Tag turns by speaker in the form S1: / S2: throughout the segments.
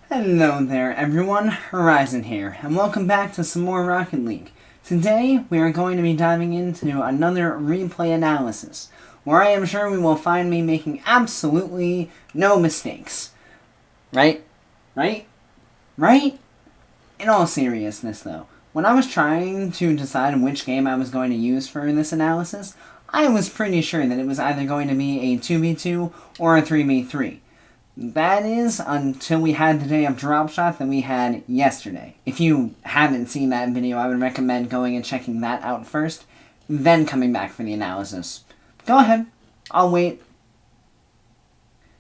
S1: Hello there everyone, Horizon here, and welcome back to some more Rocket League. Today, we are going to be diving into another replay analysis, where I am sure we will find me making absolutely no mistakes. Right? In all seriousness though, when I was trying to decide which game I was going to use for this analysis, I was pretty sure that it was either going to be a 2v2 or a 3v3. That is, until we had the day of DROPSHOT that we had yesterday. If you haven't seen that video, I would recommend going and checking that out first, then coming back for the analysis. Go ahead, I'll wait.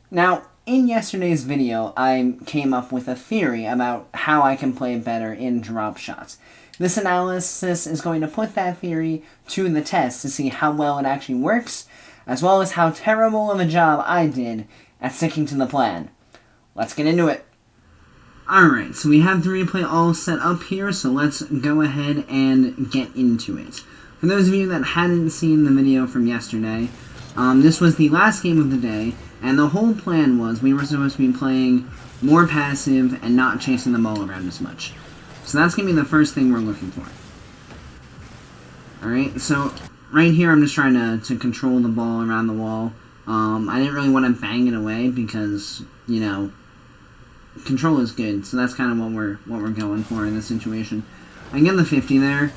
S1: Now, in yesterday's video, I came up with a theory about how I can play better in DROPSHOT. This analysis is going to put that theory to the test to see how well it actually works, as well as how terrible of a job I did at sticking to the plan. Let's get into it. Alright, so we have the replay all set up here, so let's go ahead and get into it. For those of you that hadn't seen the video from yesterday, this was the last game of the day, and the whole plan was we were supposed to be playing more passive and not chasing the ball around as much. So that's going to be the first thing we're looking for. Alright, so right here I'm just trying to control the ball around the wall. I didn't really want to bang it away because, you know, control is good, so that's kind of what we're going for in this situation. I get the 50 there.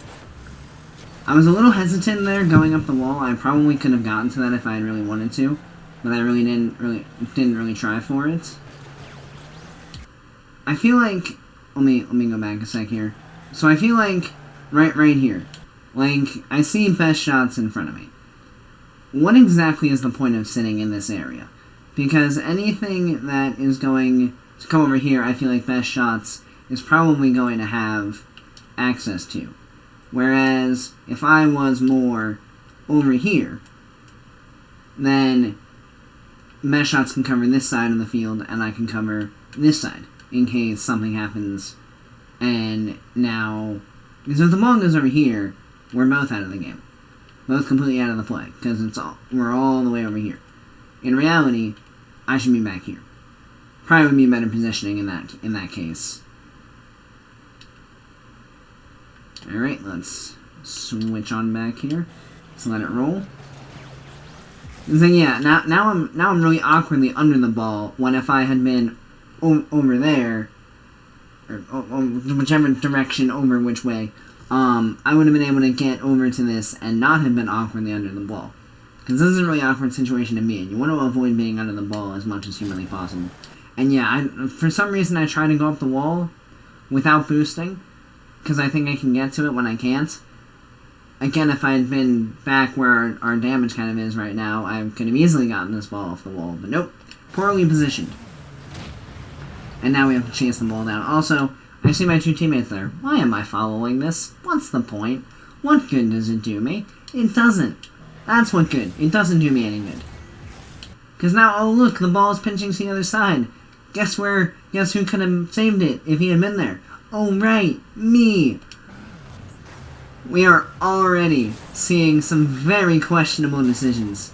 S1: I was a little hesitant there going up the wall. I probably could have gotten to that if I had really wanted to, but I really didn't really try for it. I feel like let me go back a sec here. So I feel like right here, like I see best shots in front of me. What exactly is the point of sitting in this area? Because anything that is going to come over here, I feel like best shots is probably going to have access to. Whereas, if I was more over here, then best shots can cover this side of the field, and I can cover this side, in case something happens. And now, because if the ball goes over here, we're both out of the game. Both completely out of the play, because we're all the way over here. In reality, I should be back here. Probably would be better positioning in that case. Alright, let's switch on back here. Let's let it roll. And then yeah, now I'm really awkwardly under the ball, when if I had been over there, or whichever direction, over which way, I would have been able to get over to this and not have been awkwardly under the ball. Because this is a really awkward situation to be in. You want to avoid being under the ball as much as humanly possible. And yeah, for some reason I try to go up the wall without boosting, because I think I can get to it when I can't. Again, if I had been back where our damage kind of is right now, I could have easily gotten this ball off the wall. But nope, poorly positioned. And now we have to chase the ball down. Also, I see my two teammates there. Why am I following this? What's the point? What good does it do me? It doesn't. That's what good. It doesn't do me any good. Because now, oh look, the ball is pinching to the other side. Guess who could have saved it if he had been there? Oh right, me. We are already seeing some very questionable decisions.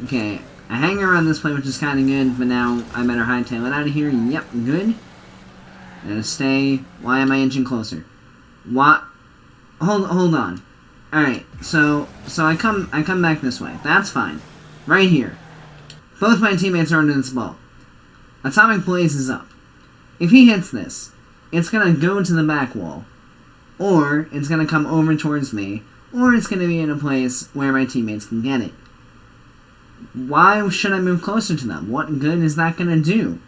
S1: Okay, I hang around this play, which is kind of good, but now I better hightail it out of here. Yep, good. And stay. Why am I inching closer? What? Hold on. Alright, so I come back this way. That's fine. Right here. Both my teammates are under this ball. Atomic Blaze is up. If he hits this, it's gonna go to the back wall. Or it's gonna come over towards me. Or it's gonna be in a place where my teammates can get it. Why should I move closer to them? What good is that gonna do?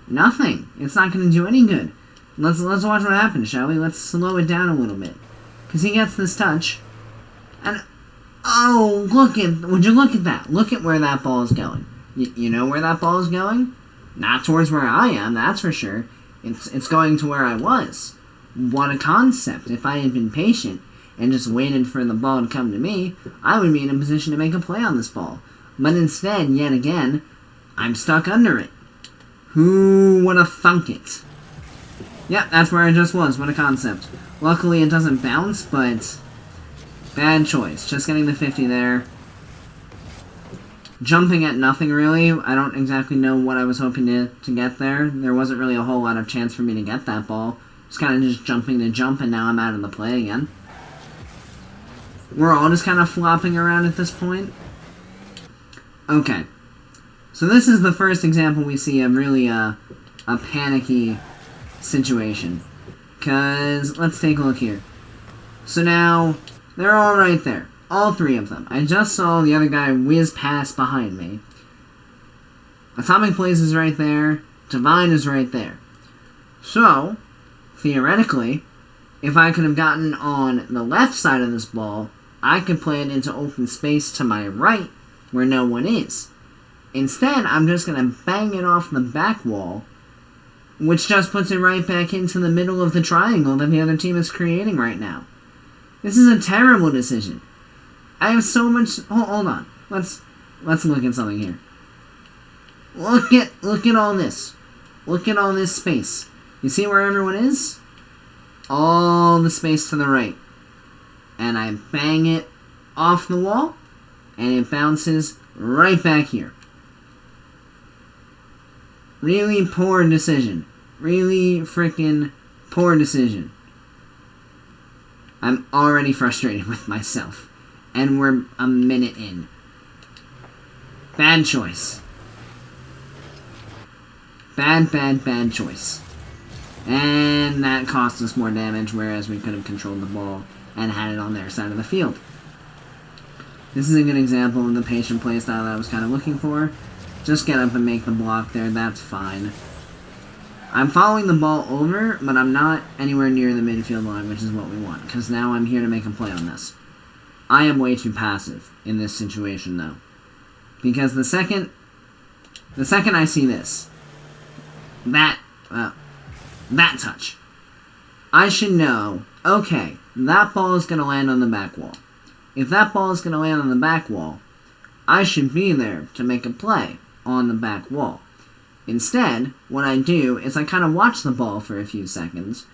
S1: Nothing. It's not going to do any good. Let's watch what happens, shall we? Let's slow it down a little bit. Because he gets this touch. And, oh, would you look at that? Look at where that ball is going. You know where that ball is going? Not towards where I am, that's for sure. It's going to where I was. What a concept. If I had been patient and just waited for the ball to come to me, I would be in a position to make a play on this ball. But instead, yet again, I'm stuck under it. Who would have thunk it? Yep, that's where I just was. What a concept. Luckily, it doesn't bounce, but bad choice. Just getting the 50 there. Jumping at nothing, really. I don't exactly know what I was hoping to get there. There wasn't really a whole lot of chance for me to get that ball. Just kind of just jumping to jump, and now I'm out of the play again. We're all just kind of flopping around at this point. Okay. So this is the first example we see of really a panicky situation. Because, let's take a look here. So now, they're all right there. All three of them. I just saw the other guy whiz past behind me. Atomic Blaze is right there. Divine is right there. So, theoretically, if I could have gotten on the left side of this ball, I could play it into open space to my right, where no one is. Instead, I'm just going to bang it off the back wall, which just puts it right back into the middle of the triangle that the other team is creating right now. This is a terrible decision. I have so much... Hold on. Let's look at something here. Look at all this. Look at all this space. You see where everyone is? All the space to the right. And I bang it off the wall, and it bounces right back here. Really poor decision. Really freaking poor decision. I'm already frustrated with myself. And we're a minute in. Bad choice. Bad choice. And that cost us more damage, whereas we could have controlled the ball and had it on their side of the field. This is a good example of the patient playstyle that I was kind of looking for. Just get up and make the block there, that's fine. I'm following the ball over, but I'm not anywhere near the midfield line, which is what we want, because now I'm here to make a play on this. I am way too passive in this situation, though. Because the second I see this, that touch, I should know, okay, that ball is going to land on the back wall. If that ball is going to land on the back wall, I should be there to make a play on the back wall. Instead, what I do is I kind of watch the ball for a few seconds,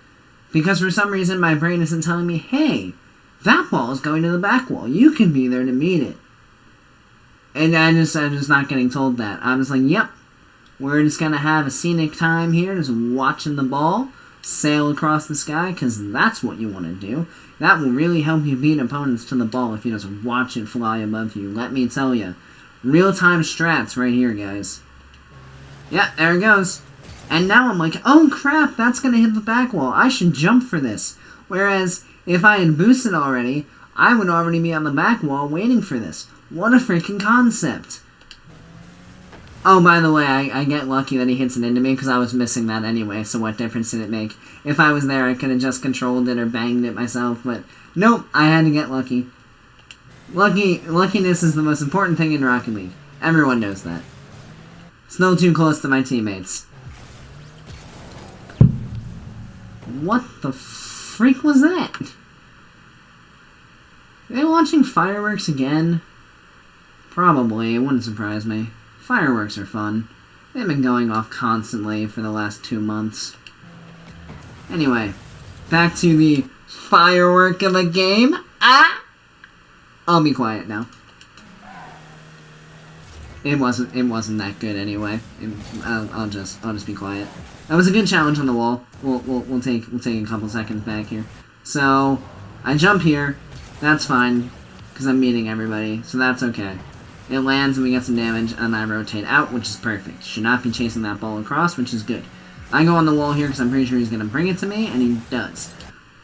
S1: because for some reason my brain isn't telling me, hey, that ball is going to the back wall. You can be there to meet it. And I'm just not getting told that. I'm just like, yep, we're just going to have a scenic time here, just watching the ball sail across the sky, because that's what you want to do. That will really help you beat opponents to the ball if you just watch it fly above you. Let me tell you. Real-time strats right here, guys. Yeah, there it goes. And now I'm like, oh crap, that's going to hit the back wall. I should jump for this. Whereas, if I had boosted already, I would already be on the back wall waiting for this. What a freaking concept. Oh, by the way, I get lucky that he hits it into me because I was missing that anyway, so what difference did it make? If I was there, I could have just controlled it or banged it myself, but nope, I had to get lucky. Luckiness is the most important thing in Rocket League. Everyone knows that. Still too close to my teammates. What the freak was that? Are they launching fireworks again? Probably, it wouldn't surprise me. Fireworks are fun. They've been going off constantly for the last 2 months. Anyway, back to the firework of a game. I'll be quiet now. It wasn't that good anyway. I'll just be quiet. That was a good challenge on the wall. We'll take a couple seconds back here. So I jump here. That's fine because I'm meeting everybody. So that's okay. It lands and we get some damage, and I rotate out, which is perfect. Should not be chasing that ball across, which is good. I go on the wall here because I'm pretty sure he's going to bring it to me, and he does.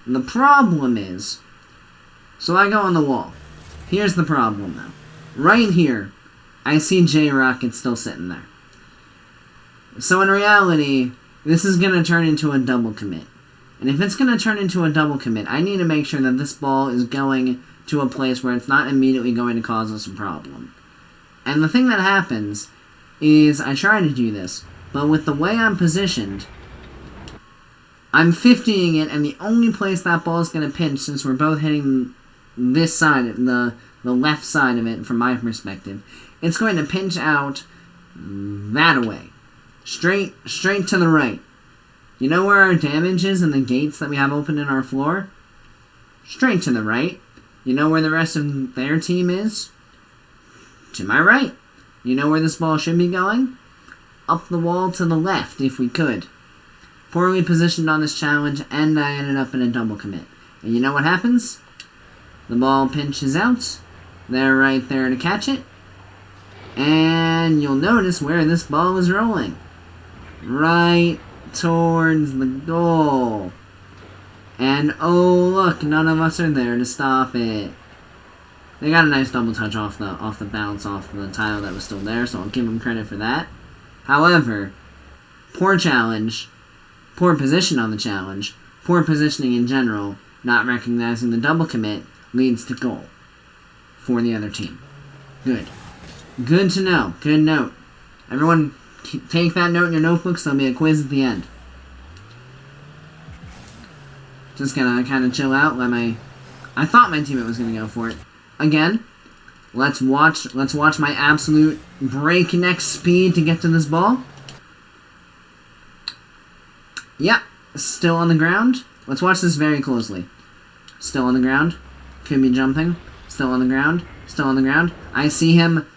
S1: The problem is, so I go on the wall. Here's the problem, though. Right here, I see J-Rocket still sitting there. So in reality, this is going to turn into a double commit. And if it's going to turn into a double commit, I need to make sure that this ball is going to a place where it's not immediately going to cause us a problem. And the thing that happens is I try to do this, but with the way I'm positioned, I'm 50ing it, and the only place that ball is going to pinch, since we're both hitting this side, the left side of it from my perspective, it's going to pinch out that away. Straight to the right. You know where our damage is and the gates that we have open in our floor? Straight to the right. You know where the rest of their team is? To my right. You know where this ball should be going? Up the wall to the left, if we could. Poorly positioned on this challenge, and I ended up in a double commit. And you know what happens? The ball pinches out. They're right there to catch it. And you'll notice where this ball is rolling. Right towards the goal. And oh look, none of us are there to stop it. They got a nice double touch off the bounce off the tile that was still there, so I'll give them credit for that. However, poor challenge, poor position on the challenge, poor positioning in general, not recognizing the double commit leads to goal for the other team. Good. Good to know. Good note. Everyone, take that note in your notebooks. There'll be a quiz at the end. Just gonna kind of chill out. I thought my teammate was gonna go for it. Again, let's watch my absolute breakneck speed to get to this ball. Yep, still on the ground. Let's watch this very closely. Still on the ground. Could be jumping. Still on the ground. Still on the ground. I see him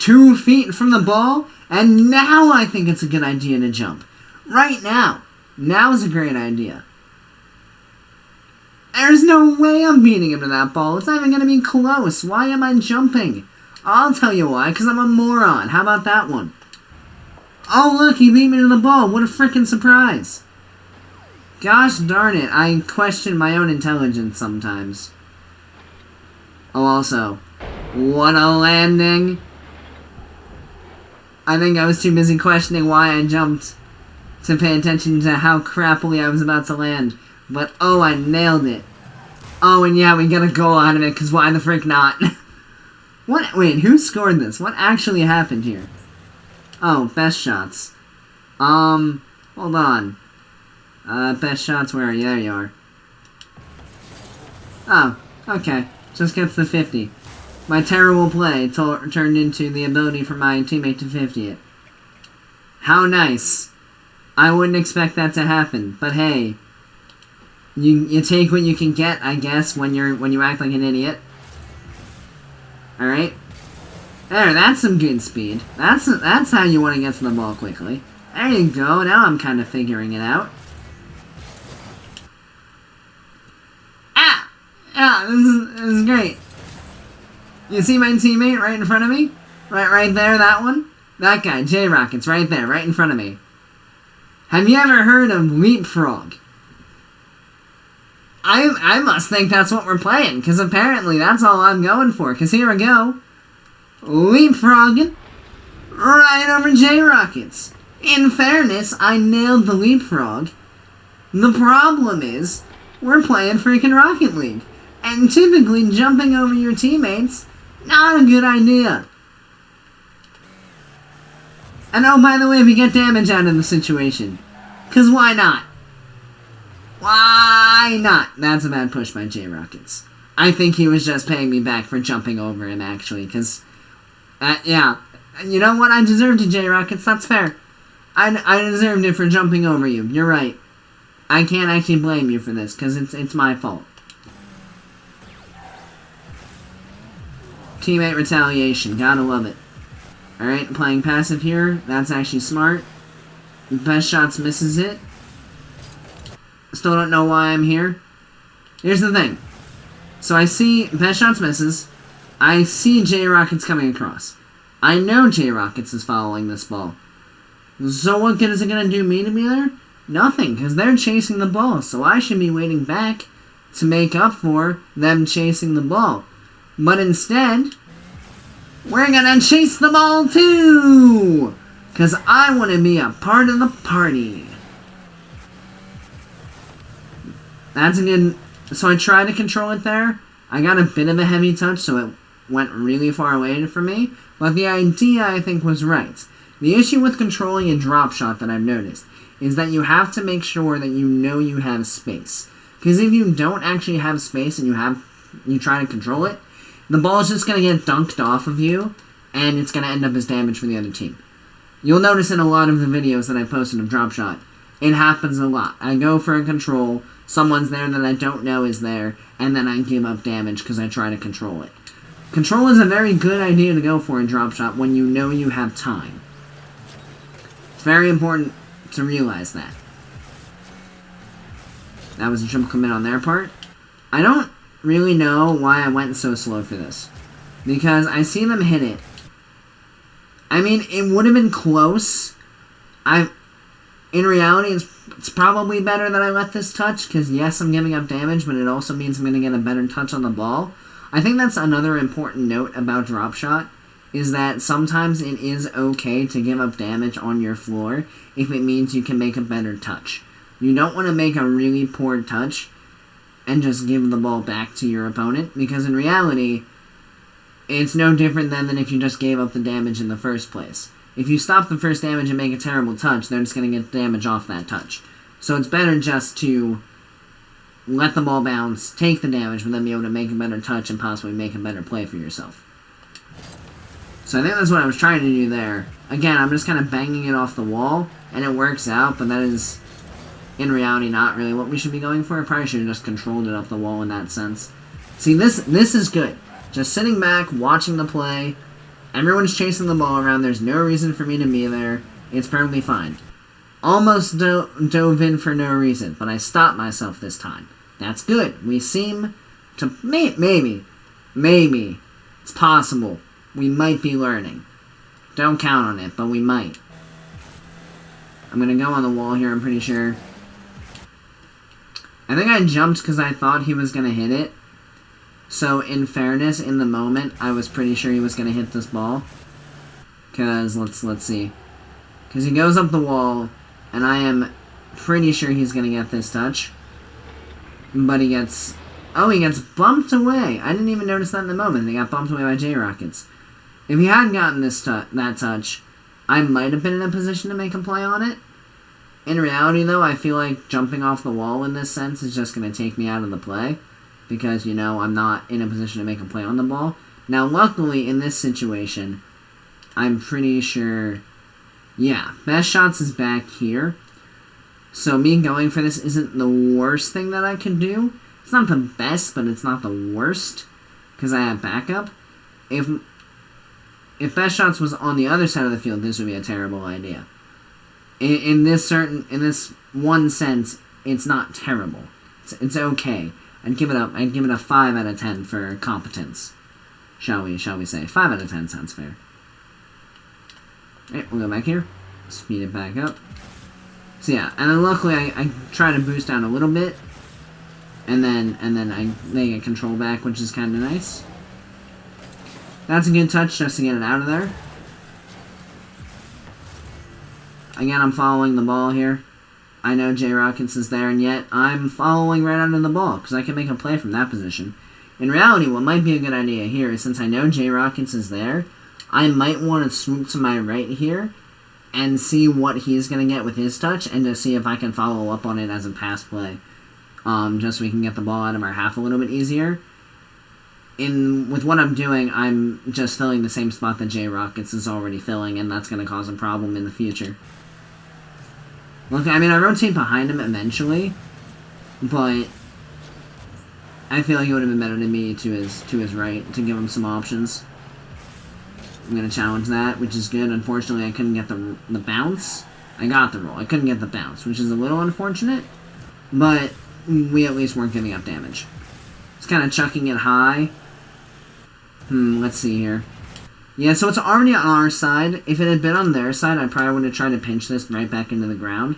S1: 2 feet from the ball, and now I think it's a good idea to jump. Right now. Now is a great idea. There's no way I'm beating him to that ball. It's not even going to be close. Why am I jumping? I'll tell you why, because I'm a moron. How about that one? Oh, look, he beat me to the ball. What a freaking surprise. Gosh darn it, I question my own intelligence sometimes. Oh, also, what a landing. I think I was too busy questioning why I jumped to pay attention to how crappily I was about to land. But, oh, I nailed it. Oh, and yeah, we got a goal out of it, because why the frick not? Wait, who scored this? What actually happened here? Oh, best shots. Hold on. Best shots, where are you? There you are. Oh, okay. Just gets the 50. My terrible play turned into the ability for my teammate to 50 it. How nice. I wouldn't expect that to happen, but hey. You take what you can get, I guess, when you act like an idiot. Alright? There, that's some good speed. That's how you want to get to the ball quickly. There you go, now I'm kind of figuring it out. Ah! Ah, this is great. You see my teammate right in front of me? Right there, that one? That guy, J-Rockets, right there, right in front of me. Have you ever heard of leapfrog? I must think that's what we're playing, because apparently that's all I'm going for, because here we go. Leapfrogging right over J-Rockets. In fairness, I nailed the leapfrog. The problem is, we're playing freaking Rocket League, and typically jumping over your teammates, not a good idea. And oh, by the way, we get damage out of the situation, because why not? Why not? That's a bad push by J-Rockets. I think he was just paying me back for jumping over him, actually, because, yeah. You know what? I deserved it, J-Rockets. That's fair. I deserved it for jumping over you. You're right. I can't actually blame you for this, because it's my fault. Teammate retaliation. Gotta love it. Alright, playing passive here. That's actually smart. Best shots misses it. Still don't know why I'm here. Here's the thing. So I see best shots misses. I see J-Rockets coming across. I know J-Rockets is following this ball. So what good is it going to do me to be there? Nothing, because they're chasing the ball. So I should be waiting back to make up for them chasing the ball. But instead, we're going to chase the ball too! Because I want to be a part of the party. That's a good... So I tried to control it there. I got a bit of a heavy touch, so it went really far away from me. But the idea, I think, was right. The issue with controlling a drop shot that I've noticed is that you have to make sure that you know you have space. Because if you don't actually have space and you try to control it, the ball is just going to get dunked off of you, and it's going to end up as damage for the other team. You'll notice in a lot of the videos that I posted of Drop Shot, it happens a lot. I go for a control, someone's there that I don't know is there, and then I give up damage because I try to control it. Control is a very good idea to go for in Drop Shot when you know you have time. It's very important to realize that. That was a triple commit on their part. I don't really know why I went so slow for this, because I see them hit it. I mean, it would have been close. In reality, it's probably better that I let this touch, because yes, I'm giving up damage, but it also means I'm going to get a better touch on the ball. I think that's another important note about Drop Shot, is that sometimes it is okay to give up damage on your floor if it means you can make a better touch. You don't want to make a really poor touch and just give the ball back to your opponent, because in reality, it's no different than if you just gave up the damage in the first place. If you stop the first damage and make a terrible touch, they're just going to get damage off that touch. So it's better just to let the ball bounce, take the damage, but then be able to make a better touch and possibly make a better play for yourself. So I think that's what I was trying to do there. Again, I'm just kind of banging it off the wall, and it works out, but that is, in reality, not really what we should be going for. I probably should have just controlled it off the wall in that sense. See, this is good. Just sitting back, watching the play. Everyone's chasing the ball around. There's no reason for me to be there. It's perfectly fine. Almost dove in for no reason, but I stopped myself this time. That's good. We seem to... Maybe. It's possible. We might be learning. Don't count on it, but we might. I'm going to go on the wall here, I'm pretty sure. I think I jumped because I thought he was going to hit it. So, in fairness, in the moment, I was pretty sure he was going to hit this ball. Because, let's see. Because he goes up the wall, and I am pretty sure he's going to get this touch. But he gets... Oh, he gets bumped away. I didn't even notice that in the moment. They got bumped away by J-Rockets. If he hadn't gotten that touch, I might have been in a position to make a play on it. In reality, though, I feel like jumping off the wall in this sense is just going to take me out of the play. Because, you know, I'm not in a position to make a play on the ball. Now, luckily, in this situation, I'm pretty sure... Yeah, Best Shots is back here. So me going for this isn't the worst thing that I can do. It's not the best, but it's not the worst. Because I have backup. If Best Shots was on the other side of the field, this would be a terrible idea. In this one sense, it's not terrible. It's okay. I'd give it a 5 out of 10 for competence. Shall we say. 5 out of 10 sounds fair. Alright, we'll go back here. Speed it back up. So yeah, and then luckily I try to boost down a little bit. And then they get control back, which is kinda nice. That's a good touch just to get it out of there. Again, I'm following the ball here. I know J-Rockets is there, and yet I'm following right under the ball, because I can make a play from that position. In reality, what might be a good idea here is, since I know J-Rockets is there, I might want to swoop to my right here, and see what he's going to get with his touch, and to see if I can follow up on it as a pass play. Just so we can get the ball out of our half a little bit easier. With what I'm doing, I'm just filling the same spot that J-Rockets is already filling, and that's going to cause a problem in the future. Look, I mean, I rotate behind him eventually, but I feel like it would have been better to me to his right, to give him some options. I'm going to challenge that, which is good. Unfortunately, I couldn't get the bounce. I got the roll. I couldn't get the bounce, which is a little unfortunate, but we at least weren't giving up damage. It's kind of chucking it high. Let's see here. Yeah, so it's already on our side. If it had been on their side, I probably would have tried to pinch this right back into the ground.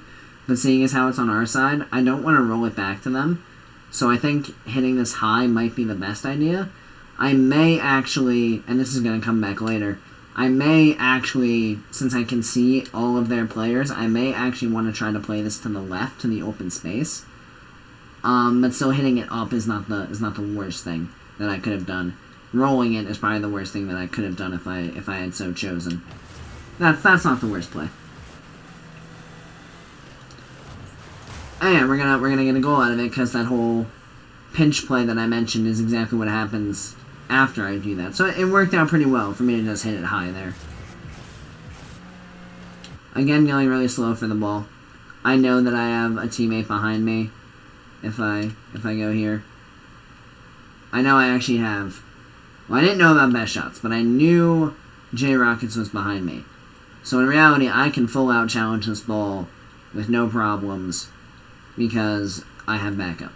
S1: But seeing as how it's on our side, I don't want to roll it back to them. So I think hitting this high might be the best idea. I may actually, and this is going to come back later, I may actually, since I can see all of their players, I may actually want to try to play this to the left, to the open space. But still hitting it up is not the worst thing that I could have done. Rolling it is probably the worst thing that I could have done if I had so chosen. That's not the worst play. And we're gonna get a goal out of it, because that whole pinch play that I mentioned is exactly what happens after I do that. So it worked out pretty well for me to just hit it high there. Again, going really slow for the ball. I know that I have a teammate behind me if I go here. I know I actually have. Well, I didn't know about best shots, but I knew J-Rockets was behind me. So in reality, I can full out challenge this ball with no problems because I have backup.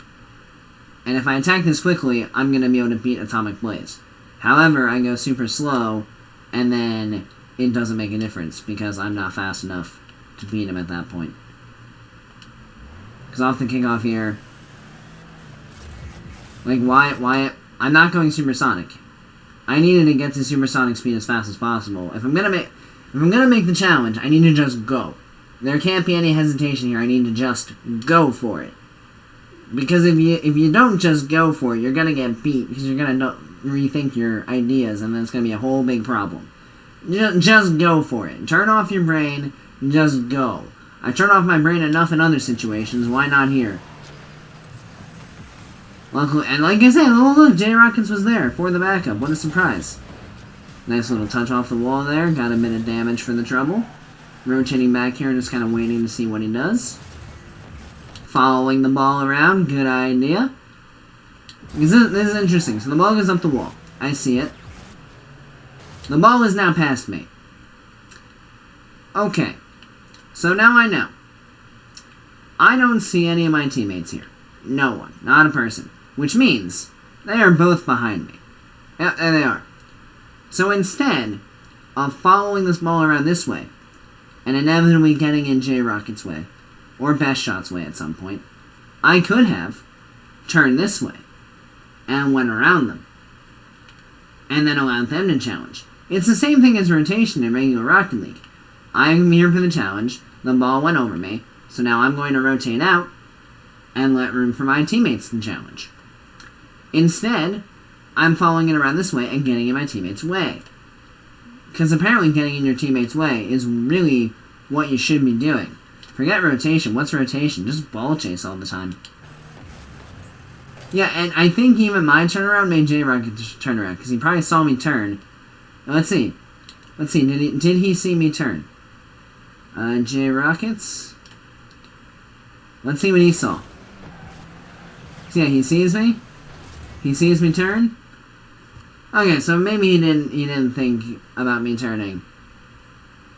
S1: And if I attack this quickly, I'm going to be able to beat Atomic Blaze. However, I go super slow, and then it doesn't make a difference because I'm not fast enough to beat him at that point. Because off the kickoff here, like, why, I'm not going supersonic. I needed to get to supersonic speed as fast as possible. If I'm gonna make the challenge, I need to just go. There can't be any hesitation here. I need to just go for it. Because if you don't just go for it, you're gonna get beat because you're gonna rethink your ideas, and then it's gonna be a whole big problem. Just go for it. Turn off your brain. Just go. I turn off my brain enough in other situations. Why not here? Luckily, and like I said, oh look, J-Rockets was there for the backup. What a surprise. Nice little touch off the wall there. Got a bit of damage for the trouble. Rotating back here and just kind of waiting to see what he does. Following the ball around. Good idea. This is interesting. So the ball goes up the wall. I see it. The ball is now past me. Okay. So now I know. I don't see any of my teammates here. No one. Not a person. Which means they are both behind me. Yeah, there they are. So instead of following this ball around this way, and inevitably getting in J-Rocket's way, or Best Shot's way at some point, I could have turned this way, and went around them, and then allowed them to challenge. It's the same thing as rotation in regular Rocket League. I'm here for the challenge, the ball went over me, so now I'm going to rotate out, and let room for my teammates to challenge. Instead, I'm following it around this way and getting in my teammate's way. Because apparently getting in your teammate's way is really what you should be doing. Forget rotation. What's rotation? Just ball chase all the time. Yeah, and I think even my turnaround made J-Rocket turn around, because he probably saw me turn. Now, let's see. Did he see me turn? J-Rockets. Let's see what he saw. So yeah, he sees me. He sees me turn. Okay, so maybe he didn't think about me turning,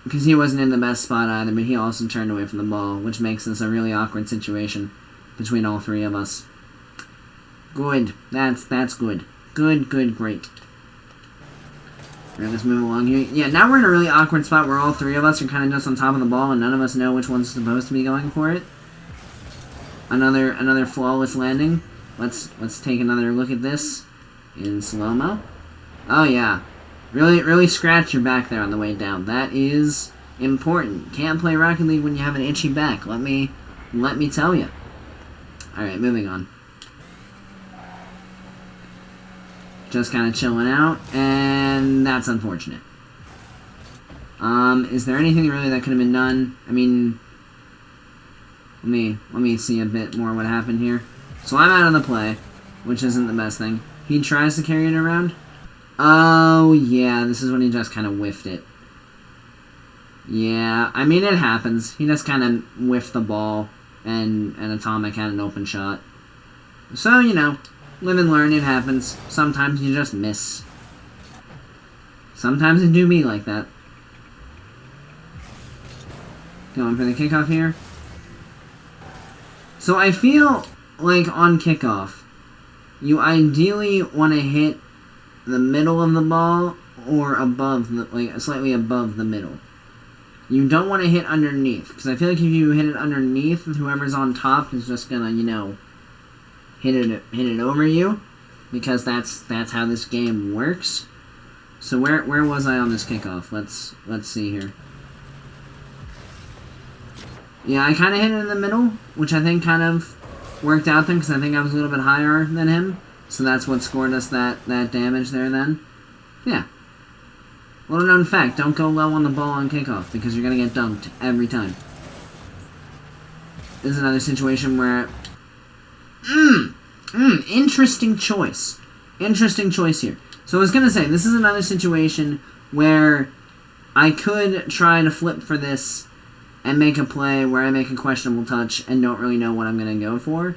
S1: because he wasn't in the best spot either. But he also turned away from the ball, which makes this a really awkward situation between all three of us. Good. That's good. Good, great. Alright, let's move along here. Yeah, now we're in a really awkward spot where all three of us are kind of just on top of the ball, and none of us know which one's supposed to be going for it. Another flawless landing. Let's take another look at this in slow-mo. Oh yeah, really scratch your back there on the way down. That is important. Can't play Rocket League when you have an itchy back. Let me tell you. All right, moving on. Just kind of chilling out, and that's unfortunate. Is there anything really that could have been done? I mean, let me see a bit more what happened here. So I'm out of the play, which isn't the best thing. He tries to carry it around. Oh, yeah, this is when he just kind of whiffed it. Yeah, I mean, it happens. He just kind of whiffed the ball, and Atomic had an open shot. So, you know, live and learn, it happens. Sometimes you just miss. Sometimes it do be like that. Going for the kickoff here. So I feel like on kickoff, you ideally want to hit the middle of the ball or above, like slightly above the middle. You don't want to hit underneath, because I feel like if you hit it underneath, whoever's on top is just gonna, you know, hit it over you, because that's how this game works. So where was I on this kickoff? Let's see here. Yeah, I kind of hit it in the middle, which I think kind of worked out then, because I think I was a little bit higher than him. So that's what scored us that damage there then. Yeah. Little known fact, don't go low on the ball on kickoff, because you're going to get dunked every time. This is another situation where... interesting choice. Interesting choice here. So I was going to say, this is another situation where I could try to flip for this and make a play where I make a questionable touch and don't really know what I'm going to go for.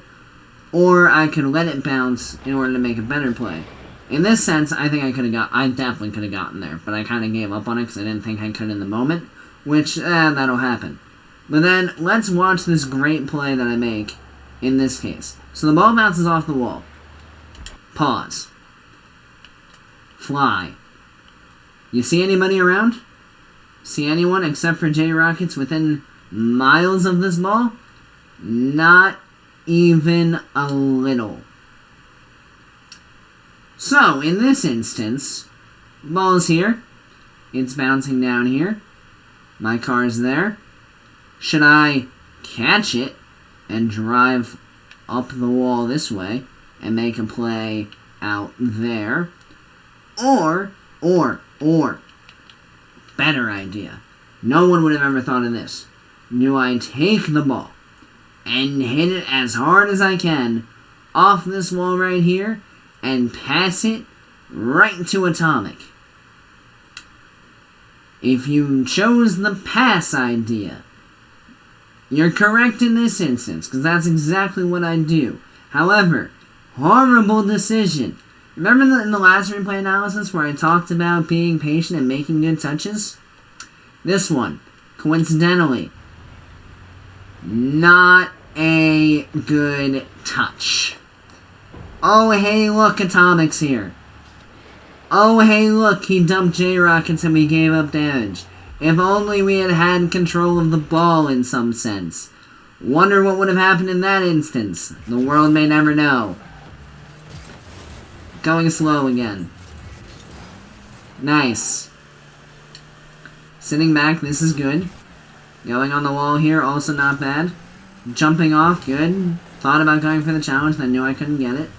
S1: Or I could let it bounce in order to make a better play. In this sense, I think I definitely could have gotten there, but I kind of gave up on it because I didn't think I could in the moment, which, that'll happen. But then, let's watch this great play that I make in this case. So the ball bounces off the wall. Pause. Fly. You see anybody around? See anyone except for J-Rockets within miles of this ball? Not even a little. So, in this instance, ball's here. It's bouncing down here. My car's there. Should I catch it and drive up the wall this way and make a play out there? Or, better idea. No one would have ever thought of this. Do I take the ball and hit it as hard as I can off this wall right here and pass it right to Atomic? If you chose the pass idea, you're correct in this instance, because that's exactly what I do. However, horrible decision. Remember in the last replay analysis where I talked about being patient and making good touches? This one, coincidentally, not a good touch. Oh, hey, look, Atomic's here. Oh, hey, look, he dumped J-Rockets and we gave up damage. If only we had had control of the ball in some sense. Wonder what would have happened in that instance. The world may never know. Going slow again. Nice. Sitting back, this is good. Going on the wall here, also not bad. Jumping off, good. Thought about going for the challenge, then knew I couldn't get it.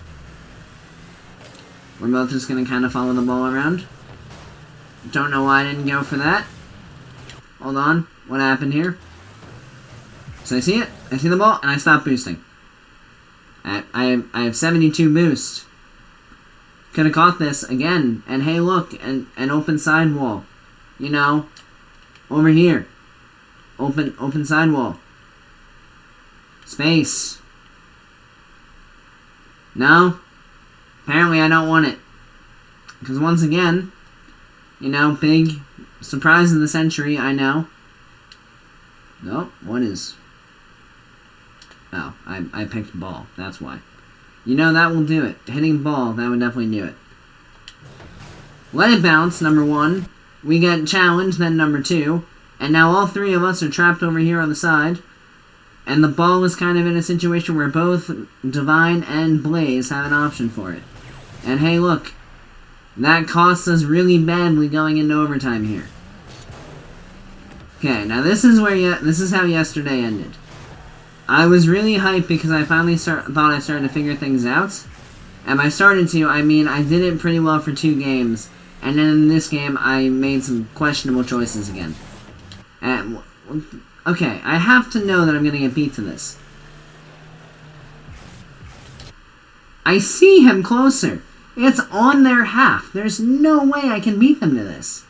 S1: We're both just going to kind of follow the ball around. Don't know why I didn't go for that. Hold on. What happened here? So I see it. I see the ball, and I stop boosting. I have 72 boost. Could have caught this again. And hey, look, an open side wall. You know, over here. Open side wall. Space. No. Apparently I don't want it. Because once again, you know, big surprise of the century, I know. Nope, what is... Oh, I picked ball, that's why. You know, that will do it. Hitting ball, that would definitely do it. Let it bounce, number one. We get challenged, then number two. And now all three of us are trapped over here on the side. And the ball is kind of in a situation where both Divine and Blaze have an option for it. And hey, look. That costs us really badly going into overtime here. Okay, now this is how yesterday ended. I was really hyped because I finally thought I started to figure things out. And by started to, I mean I did it pretty well for 2 games. And then in this game, I made some questionable choices again. And, okay, I have to know that I'm going to get beat to this. I see him closer. It's on their half. There's no way I can beat them to this.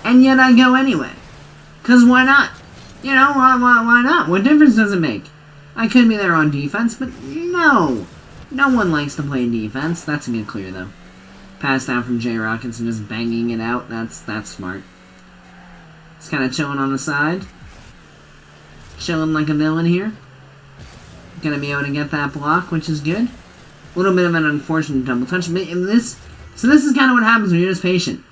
S1: And yet I go anyway. Because why not? You know, why not? What difference does it make? I could be there on defense, but no. No one likes to play defense. That's a good clear, though. Pass down from J-Rockets and just banging it out. That's smart. Just kind of chilling on the side. Chilling like a villain here. Gonna be able to get that block, which is good. A little bit of an unfortunate double touch. So this is kind of what happens when you're just patient.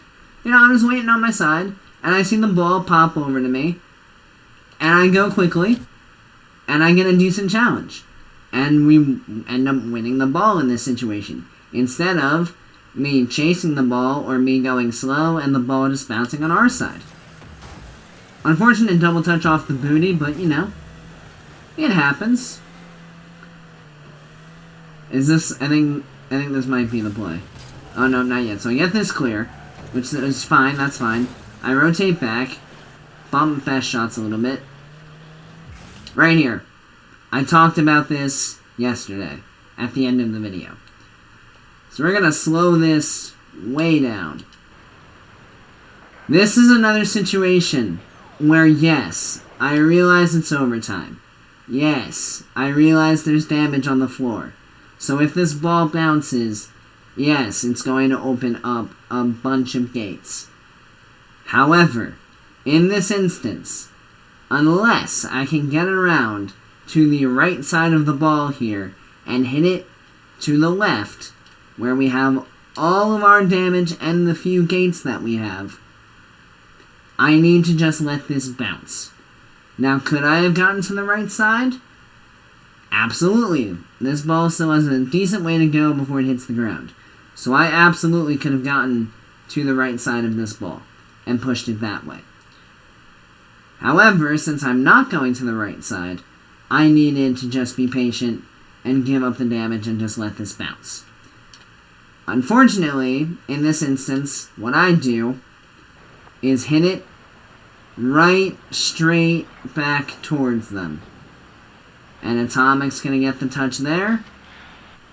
S1: You know, I'm just waiting on my side, and I see the ball pop over to me, and I go quickly, and I get a decent challenge. And we end up winning the ball in this situation. Instead of me chasing the ball or me going slow and the ball just bouncing on our side. Unfortunate double touch off the booty, but you know, it happens. Is this, I think this might be the play. Oh no, not yet. So I get this clear, which is fine, that's fine. I rotate back, bump fast shots a little bit. Right here. I talked about this yesterday, at the end of the video. So we're gonna slow this way down. This is another situation where yes, I realize it's overtime. Yes, I realize there's damage on the floor. So if this ball bounces, yes, it's going to open up a bunch of gates. However, in this instance, unless I can get around to the right side of the ball here and hit it to the left, where we have all of our damage and the few gates that we have, I need to just let this bounce. Now, could I have gotten to the right side? Absolutely. This ball still has a decent way to go before it hits the ground. So I absolutely could have gotten to the right side of this ball and pushed it that way. However, since I'm not going to the right side, I needed to just be patient and give up the damage and just let this bounce. Unfortunately, in this instance, what I do is hit it right straight back towards them. And Atomic's going to get the touch there,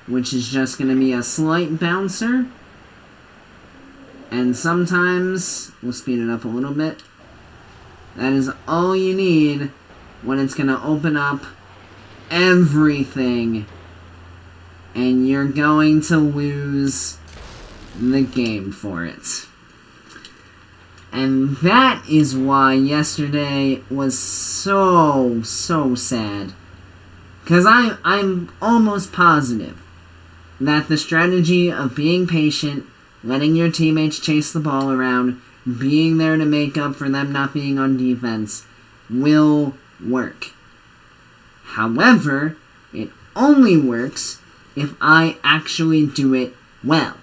S1: which is just going to be a slight bouncer. And sometimes, we'll speed it up a little bit, that is all you need when it's going to open up everything and you're going to lose the game for it. And that is why yesterday was so sad. Because I'm almost positive that the strategy of being patient, letting your teammates chase the ball around, being there to make up for them not being on defense, will work. However, it only works if I actually do it well.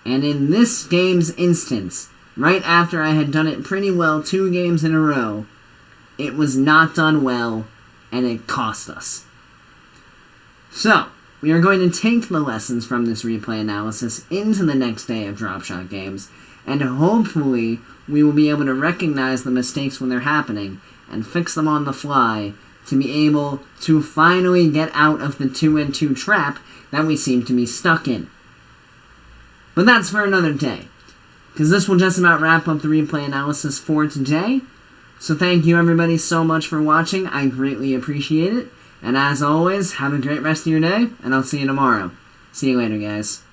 S1: And in this game's instance, right after I had done it pretty well 2 games in a row, it was not done well, and it cost us. So, we are going to take the lessons from this replay analysis into the next day of DROPSHOT games, and hopefully we will be able to recognize the mistakes when they're happening and fix them on the fly to be able to finally get out of the 2-and-2 trap that we seem to be stuck in. But that's for another day, because this will just about wrap up the replay analysis for today. So thank you everybody so much for watching. I greatly appreciate it. And as always, have a great rest of your day, and I'll see you tomorrow. See you later, guys.